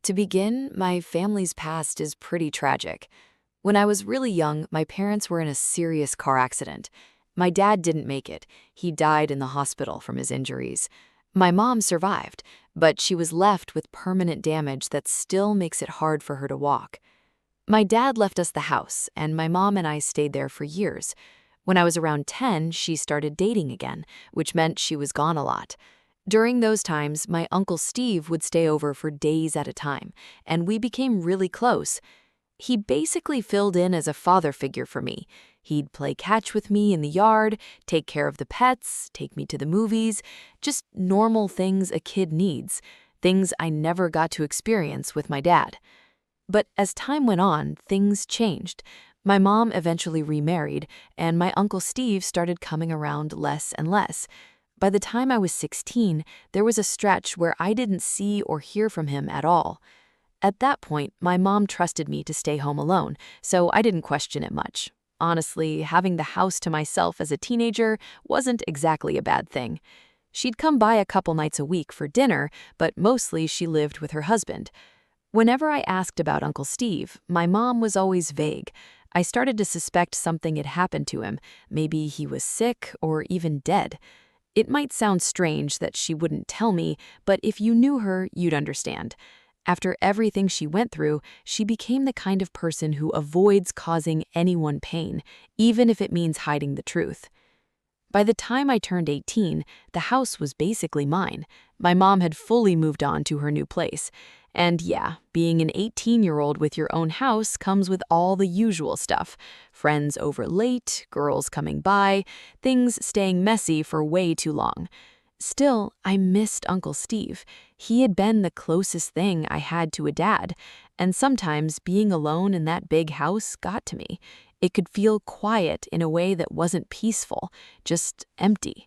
To begin, my family's past is pretty tragic. When I was really young, my parents were in a serious car accident. My dad didn't make it. He died in the hospital from his injuries. My mom survived, but she was left with permanent damage that still makes it hard for her to walk. My dad left us the house, and my mom and I stayed there for years. When I was around 10, she started dating again, which meant she was gone a lot. During those times, my Uncle Steve would stay over for days at a time, and we became really close. He basically filled in as a father figure for me. He'd play catch with me in the yard, take care of the pets, take me to the movies, just normal things a kid needs, things I never got to experience with my dad. But as time went on, things changed. My mom eventually remarried, and my Uncle Steve started coming around less and less. By the time I was 16, there was a stretch where I didn't see or hear from him at all. At that point, my mom trusted me to stay home alone, so I didn't question it much. Honestly, having the house to myself as a teenager wasn't exactly a bad thing. She'd come by a couple nights a week for dinner, but mostly she lived with her husband. Whenever I asked about Uncle Steve, my mom was always vague. I started to suspect something had happened to him. Maybe he was sick or even dead. It might sound strange that she wouldn't tell me, but if you knew her, you'd understand. After everything she went through, she became the kind of person who avoids causing anyone pain, even if it means hiding the truth. By the time I turned 18, the house was basically mine. My mom had fully moved on to her new place. And yeah, being an 18-year-old with your own house comes with all the usual stuff. Friends over late, girls coming by, things staying messy for way too long. Still, I missed Uncle Steve. He had been the closest thing I had to a dad, and sometimes being alone in that big house got to me. It could feel quiet in a way that wasn't peaceful, just empty.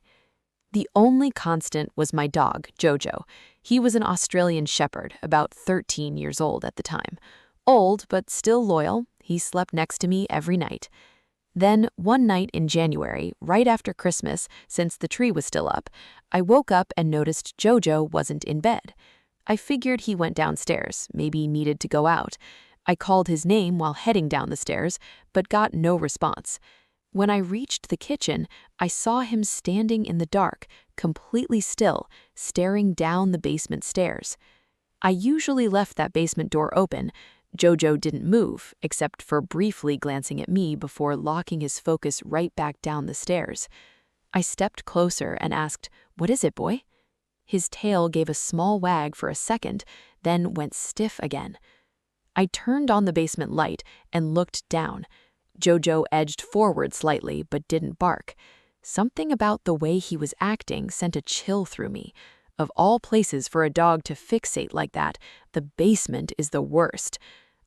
The only constant was my dog, Jojo. He was an Australian shepherd, about 13 years old at the time. Old, but still loyal, he slept next to me every night. Then, one night in January, right after Christmas, since the tree was still up, I woke up and noticed Jojo wasn't in bed. I figured he went downstairs, maybe needed to go out. I called his name while heading down the stairs, but got no response. When I reached the kitchen, I saw him standing in the dark, completely still, staring down the basement stairs. I usually left that basement door open. Jojo didn't move, except for briefly glancing at me before locking his focus right back down the stairs. I stepped closer and asked, "What is it, boy?" His tail gave a small wag for a second, then went stiff again. I turned on the basement light and looked down. Jojo edged forward slightly, but didn't bark. Something about the way he was acting sent a chill through me. Of all places for a dog to fixate like that, the basement is the worst.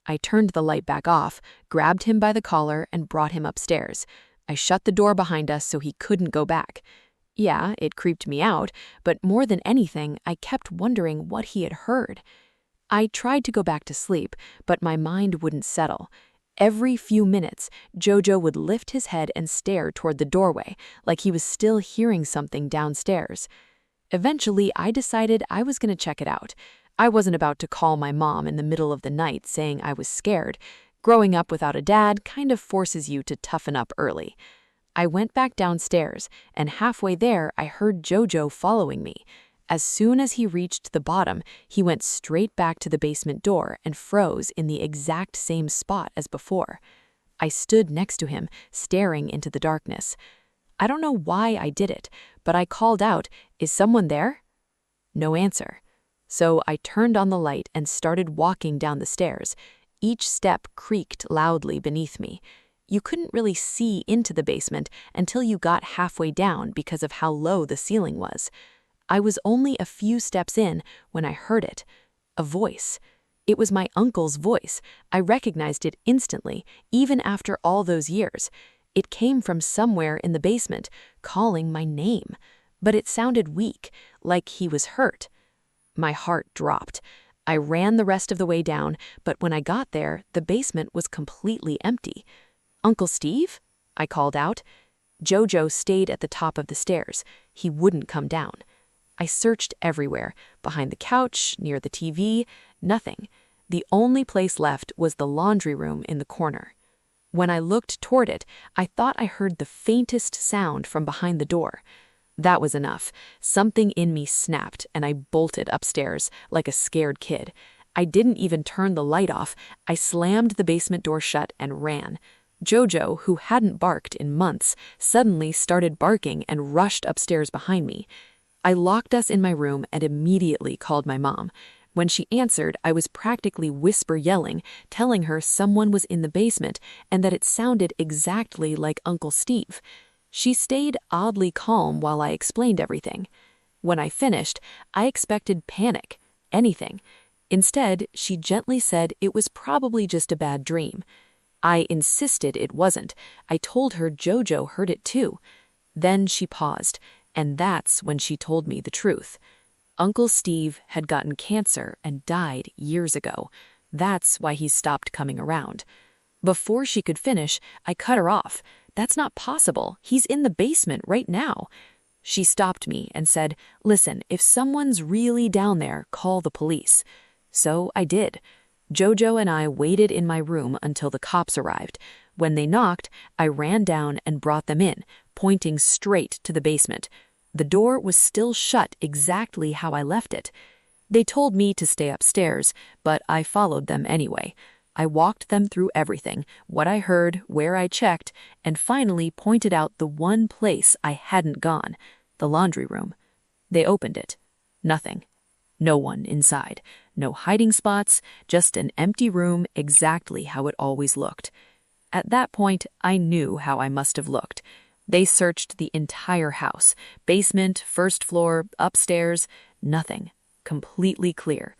I turned the light back off, grabbed him by the collar, and brought him upstairs. I shut the door behind us so he couldn't go back. Yeah, it creeped me out, but more than anything, I kept wondering what he had heard. I tried to go back to sleep, but my mind wouldn't settle. Every few minutes, Jojo would lift his head and stare toward the doorway, like he was still hearing something downstairs. Eventually, I decided I was going to check it out. I wasn't about to call my mom in the middle of the night saying I was scared. Growing up without a dad kind of forces you to toughen up early. I went back downstairs, and halfway there, I heard Jojo following me. As soon as he reached the bottom, he went straight back to the basement door and froze in the exact same spot as before. I stood next to him, staring into the darkness. I don't know why I did it, but I called out, "Is someone there?" No answer. So I turned on the light and started walking down the stairs. Each step creaked loudly beneath me. You couldn't really see into the basement until you got halfway down because of how low the ceiling was. I was only a few steps in when I heard it. A voice. It was my uncle's voice. I recognized it instantly, even after all those years. It came from somewhere in the basement, calling my name. But it sounded weak, like he was hurt. My heart dropped. I ran the rest of the way down, but when I got there, the basement was completely empty. "Uncle Steve?" I called out. Jojo stayed at the top of the stairs. He wouldn't come down. I searched everywhere, behind the couch, near the TV, nothing. The only place left was the laundry room in the corner. When I looked toward it, I thought I heard the faintest sound from behind the door. That was enough. Something in me snapped, and I bolted upstairs like a scared kid. I didn't even turn the light off. I slammed the basement door shut and ran. Jojo, who hadn't barked in months, suddenly started barking and rushed upstairs behind me. I locked us in my room and immediately called my mom. When she answered, I was practically whisper yelling, telling her someone was in the basement and that it sounded exactly like Uncle Steve. She stayed oddly calm while I explained everything. When I finished, I expected panic, anything. Instead, she gently said it was probably just a bad dream. I insisted it wasn't. I told her Jojo heard it too. Then she paused, and that's when she told me the truth. Uncle Steve had gotten cancer and died years ago. That's why he stopped coming around. Before she could finish, I cut her off. That's not possible. He's in the basement right now. She stopped me and said, "Listen, if someone's really down there, call the police." So I did. Jojo and I waited in my room until the cops arrived. When they knocked, I ran down and brought them in, pointing straight to the basement. The door was still shut exactly how I left it. They told me to stay upstairs, but I followed them anyway. I walked them through everything, what I heard, where I checked, and finally pointed out the one place I hadn't gone, the laundry room. They opened it. Nothing. No one inside. No hiding spots, just an empty room exactly how it always looked. At that point, I knew how I must have looked. They searched the entire house, basement, first floor, upstairs, nothing. Completely clear.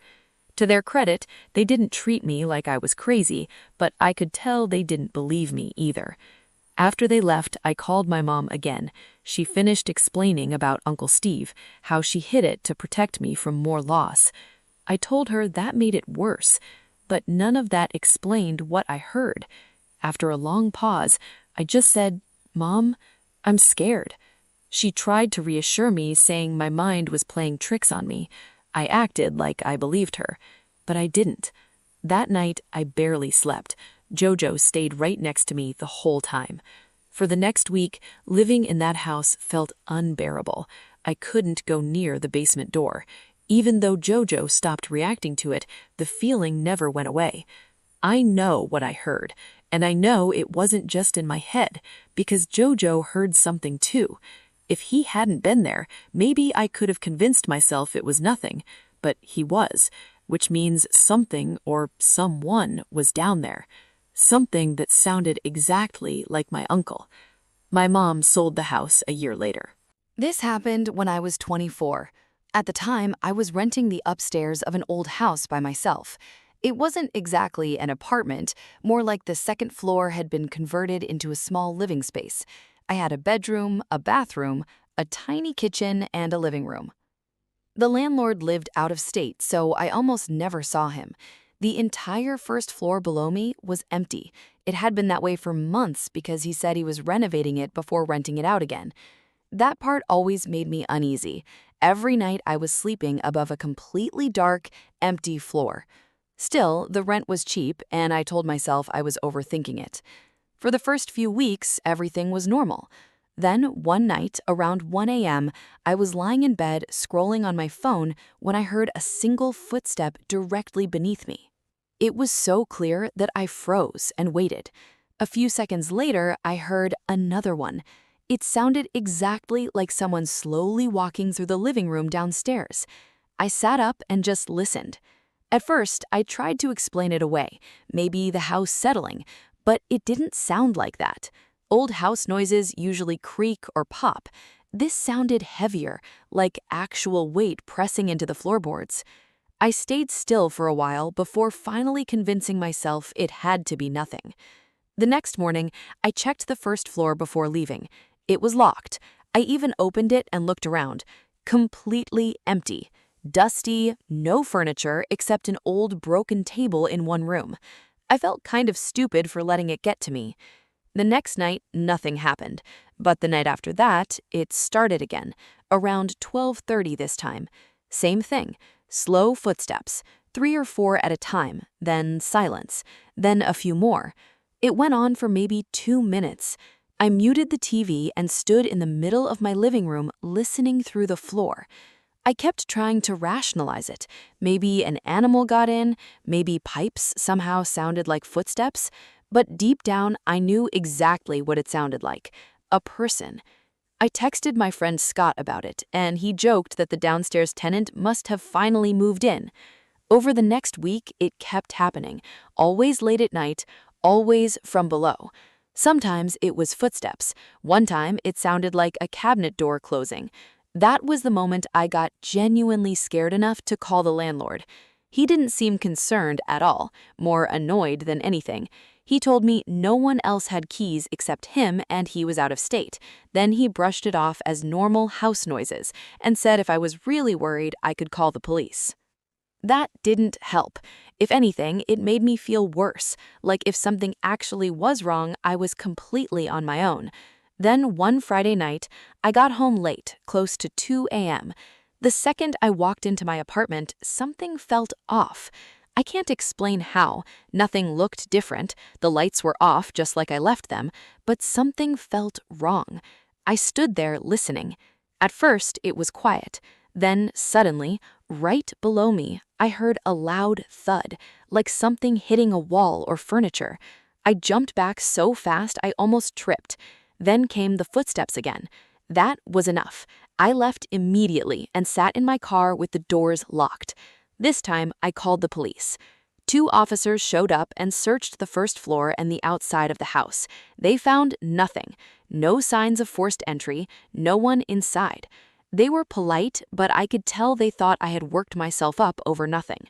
To their credit, they didn't treat me like I was crazy, but I could tell they didn't believe me either. After they left, I called my mom again. She finished explaining about Uncle Steve, how she hid it to protect me from more loss. I told her that made it worse, but none of that explained what I heard. After a long pause, I just said, "Mom, I'm scared." She tried to reassure me, saying my mind was playing tricks on me. I acted like I believed her, but I didn't. That night, I barely slept. Jojo stayed right next to me the whole time. For the next week, living in that house felt unbearable. I couldn't go near the basement door. Even though Jojo stopped reacting to it, the feeling never went away. I know what I heard, and I know it wasn't just in my head, because Jojo heard something too. If he hadn't been there, maybe I could have convinced myself it was nothing, but he was, which means something or someone was down there. Something that sounded exactly like my uncle. My mom sold the house a year later. This happened when I was 24. At the time, I was renting the upstairs of an old house by myself. It wasn't exactly an apartment, more like the second floor had been converted into a small living space. I had a bedroom, a bathroom, a tiny kitchen, and a living room. The landlord lived out of state, so I almost never saw him. The entire first floor below me was empty. It had been that way for months because he said he was renovating it before renting it out again. That part always made me uneasy. Every night I was sleeping above a completely dark, empty floor. Still, the rent was cheap, and I told myself I was overthinking it. For the first few weeks, everything was normal. Then, one night, around 1 a.m., I was lying in bed scrolling on my phone when I heard a single footstep directly beneath me. It was so clear that I froze and waited. A few seconds later, I heard another one. It sounded exactly like someone slowly walking through the living room downstairs. I sat up and just listened. At first, I tried to explain it away, maybe the house settling, but it didn't sound like that. Old house noises usually creak or pop. This sounded heavier, like actual weight pressing into the floorboards. I stayed still for a while before finally convincing myself it had to be nothing. The next morning, I checked the first floor before leaving. It was locked. I even opened it and looked around. Completely empty. Dusty, no furniture except an old broken table in one room. I felt kind of stupid for letting it get to me. The next night, nothing happened, but the night after that, it started again, around 12:30 this time. Same thing, slow footsteps, 3 or 4 at a time, then silence, then a few more. It went on for maybe 2 minutes. I muted the TV and stood in the middle of my living room listening through the floor. I kept trying to rationalize it. Maybe an animal got in, maybe pipes somehow sounded like footsteps, but deep down I knew exactly what it sounded like. A person. I texted my friend Scott about it, and he joked that the downstairs tenant must have finally moved in. Over the next week, it kept happening, always late at night, always from below. Sometimes it was footsteps. One time, it sounded like a cabinet door closing. That was the moment I got genuinely scared enough to call the landlord. He didn't seem concerned at all, more annoyed than anything. He told me no one else had keys except him and he was out of state. Then he brushed it off as normal house noises and said if I was really worried, I could call the police. That didn't help. If anything, it made me feel worse, like if something actually was wrong, I was completely on my own. Then one Friday night, I got home late, close to 2 a.m. The second I walked into my apartment, something felt off. I can't explain how. Nothing looked different. The lights were off just like I left them, but something felt wrong. I stood there listening. At first, it was quiet. Then, suddenly, right below me, I heard a loud thud, like something hitting a wall or furniture. I jumped back so fast I almost tripped. Then came the footsteps again. That was enough. I left immediately and sat in my car with the doors locked. This time, I called the police. 2 officers showed up and searched the first floor and the outside of the house. They found nothing. No signs of forced entry, no one inside. They were polite, but I could tell they thought I had worked myself up over nothing.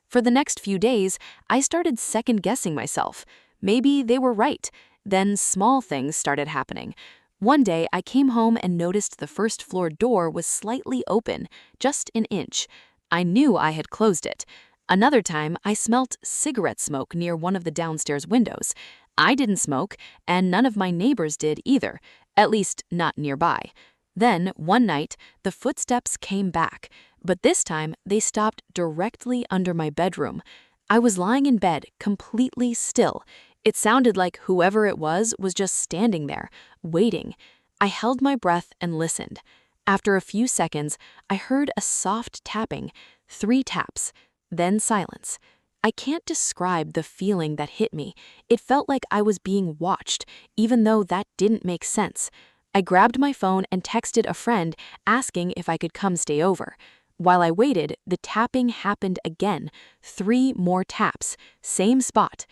For the next few days, I started second-guessing myself. Maybe they were right. Then small things started happening. One day, I came home and noticed the first floor door was slightly open, just an inch. I knew I had closed it. Another time, I smelt cigarette smoke near one of the downstairs windows. I didn't smoke, and none of my neighbors did either, at least not nearby. Then, one night, the footsteps came back, but this time they stopped directly under my bedroom. I was lying in bed, completely still. It sounded like whoever it was just standing there, waiting. I held my breath and listened. After a few seconds, I heard a soft tapping, 3 taps, then silence. I can't describe the feeling that hit me. It felt like I was being watched, even though that didn't make sense. I grabbed my phone and texted a friend asking if I could come stay over. While I waited, the tapping happened again, 3 more taps, same spot.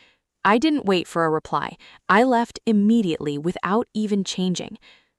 I didn't wait for a reply. I left immediately without even changing.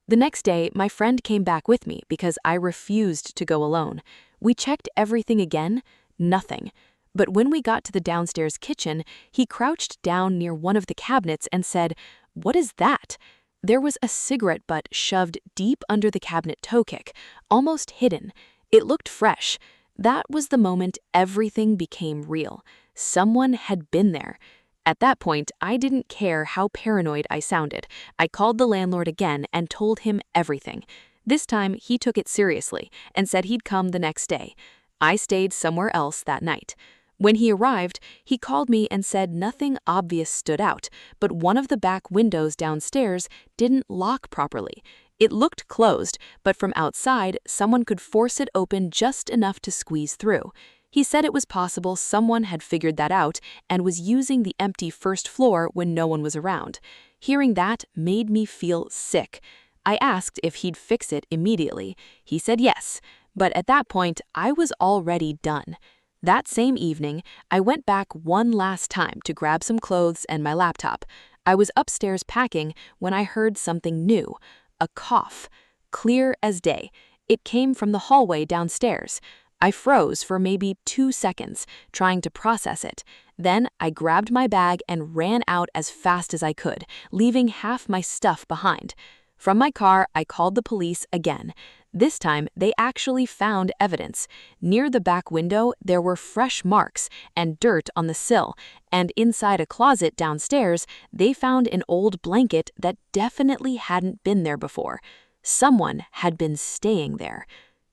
The next day, my friend came back with me because I refused to go alone. We checked everything again, nothing. But when we got to the downstairs kitchen, he crouched down near one of the cabinets and said, "What is that?" There was a cigarette butt shoved deep under the cabinet toe kick, almost hidden. It looked fresh. That was the moment everything became real. Someone had been there. At that point, I didn't care how paranoid I sounded. I called the landlord again and told him everything. This time, he took it seriously and said he'd come the next day. I stayed somewhere else that night. When he arrived, he called me and said nothing obvious stood out, but one of the back windows downstairs didn't lock properly. It looked closed, but from outside, someone could force it open just enough to squeeze through. He said it was possible someone had figured that out and was using the empty first floor when no one was around. Hearing that made me feel sick. I asked if he'd fix it immediately. He said yes, but at that point, I was already done. That same evening, I went back one last time to grab some clothes and my laptop. I was upstairs packing when I heard something new, a cough, clear as day. It came from the hallway downstairs. I froze for maybe 2 seconds, trying to process it. Then I grabbed my bag and ran out as fast as I could, leaving half my stuff behind. From my car, I called the police again. This time, they actually found evidence. Near the back window, there were fresh marks and dirt on the sill, and inside a closet downstairs, they found an old blanket that definitely hadn't been there before. Someone had been staying there.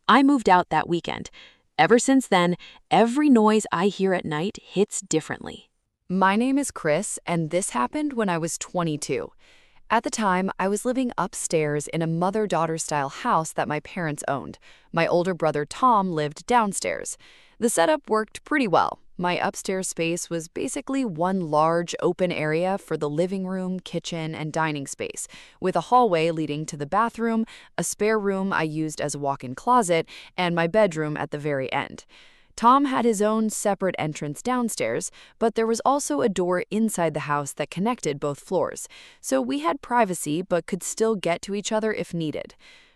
I moved out that weekend. Ever since then, every noise I hear at night hits differently. My name is Chris, and this happened when I was 22. At the time, I was living upstairs in a mother-daughter style house that my parents owned. My older brother Tom lived downstairs. The setup worked pretty well. My upstairs space was basically one large open area for the living room, kitchen, and dining space, with a hallway leading to the bathroom, a spare room I used as a walk-in closet, and my bedroom at the very end. Tom had his own separate entrance downstairs, but there was also a door inside the house that connected both floors, so we had privacy but could still get to each other if needed.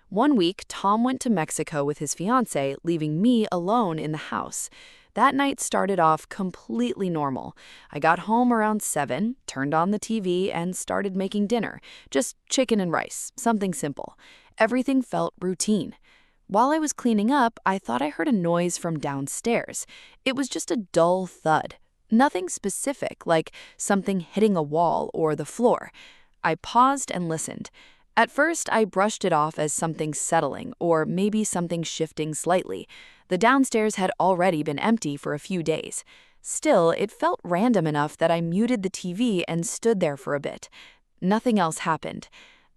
One week, Tom went to Mexico with his fiancée, leaving me alone in the house. That night started off completely normal. I got home around 7, turned on the TV, and started making dinner. Just chicken and rice, something simple. Everything felt routine. While I was cleaning up, I thought I heard a noise from downstairs. It was just a dull thud. Nothing specific, like something hitting a wall or the floor. I paused and listened. At first, I brushed it off as something settling, or maybe something shifting slightly. The downstairs had already been empty for a few days. Still, it felt random enough that I muted the TV and stood there for a bit. Nothing else happened.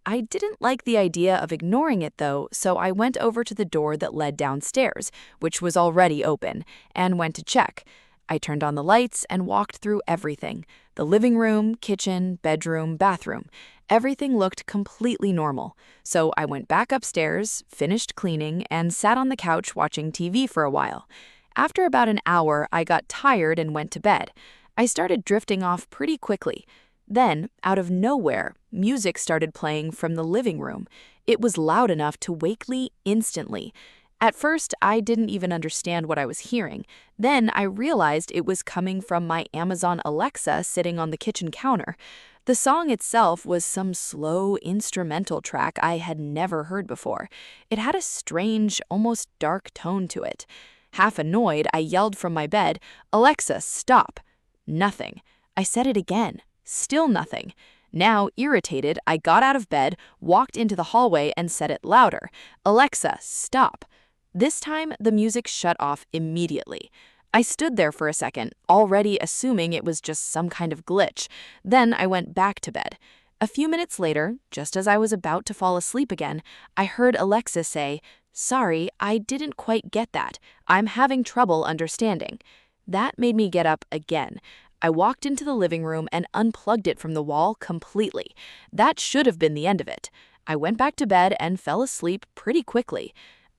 I didn't like the idea of ignoring it, though, so I went over to the door that led downstairs, which was already open, and went to check. I turned on the lights and walked through everything: the living room, kitchen, bedroom, bathroom. Everything looked completely normal. So I went back upstairs, finished cleaning, and sat on the couch watching TV for a while. After about an hour, I got tired and went to bed. I started drifting off pretty quickly. Then, out of nowhere, music started playing from the living room. It was loud enough to wake me instantly. At first, I didn't even understand what I was hearing. Then I realized it was coming from my Amazon Alexa sitting on the kitchen counter. The song itself was some slow instrumental track I had never heard before. It had a strange, almost dark tone to it. Half annoyed, I yelled from my bed, "Alexa, stop!" Nothing. I said it again. Still nothing. Now, irritated, I got out of bed, walked into the hallway, and said it louder, "Alexa, stop!" This time, the music shut off immediately. I stood there for a second, already assuming it was just some kind of glitch. Then I went back to bed. A few minutes later, just as I was about to fall asleep again, I heard Alexa say, "Sorry, I didn't quite get that. I'm having trouble understanding." That made me get up again. I walked into the living room and unplugged it from the wall completely. That should have been the end of it. I went back to bed and fell asleep pretty quickly.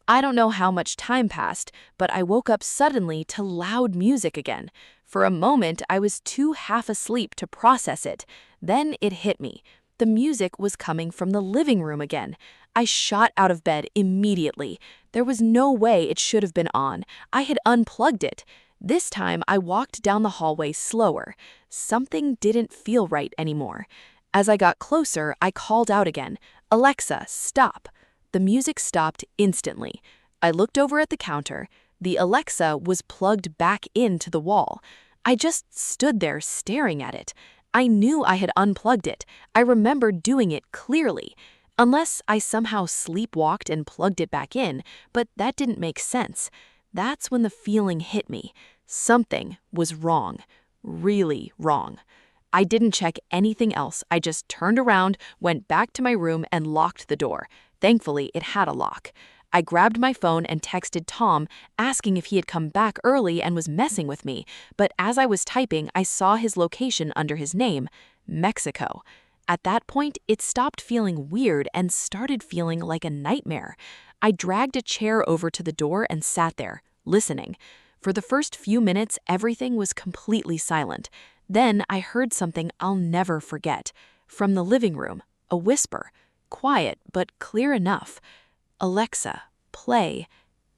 I don't know how much time passed, but I woke up suddenly to loud music again. For a moment, I was too half asleep to process it. Then it hit me. The music was coming from the living room again. I shot out of bed immediately. There was no way it should have been on. I had unplugged it. This time, I walked down the hallway slower. Something didn't feel right anymore. As I got closer, I called out again, "Alexa, stop!" The music stopped instantly. I looked over at the counter. The Alexa was plugged back into the wall. I just stood there staring at it. I knew I had unplugged it. I remembered doing it clearly. Unless I somehow sleepwalked and plugged it back in, but that didn't make sense. That's when the feeling hit me. Something was wrong. Really wrong. I didn't check anything else. I just turned around, went back to my room, and locked the door. Thankfully, it had a lock. I grabbed my phone and texted Tom, asking if he had come back early and was messing with me, but as I was typing, I saw his location under his name, Mexico. At that point, it stopped feeling weird and started feeling like a nightmare. I dragged a chair over to the door and sat there, listening. For the first few minutes, everything was completely silent. Then I heard something I'll never forget. From the living room, a whisper. Quiet, but clear enough. "Alexa, play."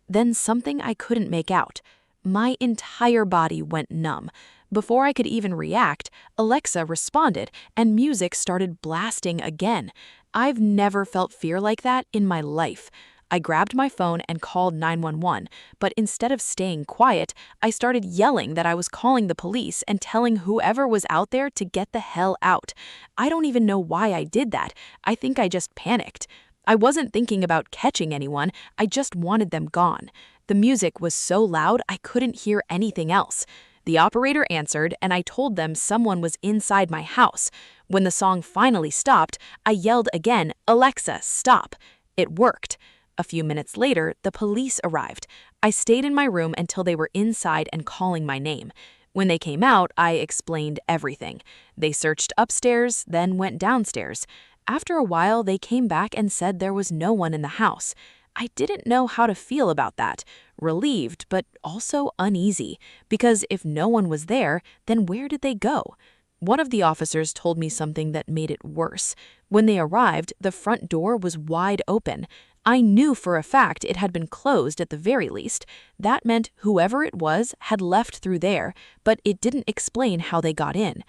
Then something I couldn't make out. My entire body went numb. Before I could even react, Alexa responded, and music started blasting again. I've never felt fear like that in my life. I grabbed my phone and called 911, but instead of staying quiet, I started yelling that I was calling the police and telling whoever was out there to get the hell out. I don't even know why I did that. I think I just panicked. I wasn't thinking about catching anyone, I just wanted them gone. The music was so loud I couldn't hear anything else. The operator answered, and I told them someone was inside my house. When the song finally stopped, I yelled again, "Alexa, stop!" It worked. A few minutes later, the police arrived. I stayed in my room until they were inside and calling my name. When they came out, I explained everything. They searched upstairs, then went downstairs. After a while, they came back and said there was no one in the house. I didn't know how to feel about that. Relieved, but also uneasy, because if no one was there, then where did they go? One of the officers told me something that made it worse. When they arrived, the front door was wide open. I knew for a fact it had been closed at the very least. That meant whoever it was had left through there, but it didn't explain how they got in.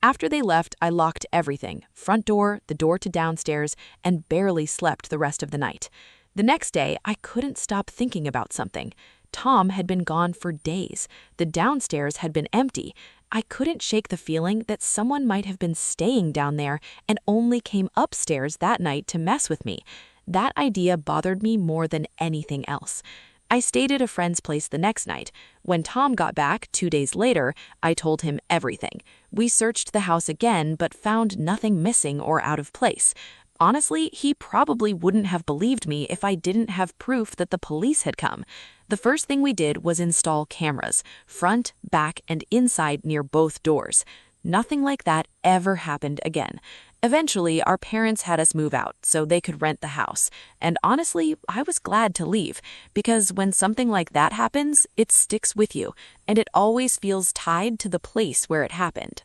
After they left, I locked everything, front door, the door to downstairs, and barely slept the rest of the night. The next day, I couldn't stop thinking about something. Tom had been gone for days. The downstairs had been empty. I couldn't shake the feeling that someone might have been staying down there and only came upstairs that night to mess with me. That idea bothered me more than anything else. I stayed at a friend's place the next night. When Tom got back 2 days later, I told him everything. We searched the house again but found nothing missing or out of place. Honestly, he probably wouldn't have believed me if I didn't have proof that the police had come. The first thing we did was install cameras, front, back, and inside near both doors. Nothing like that ever happened again. Eventually, our parents had us move out so they could rent the house. And honestly, I was glad to leave, because when something like that happens, it sticks with you, and it always feels tied to the place where it happened.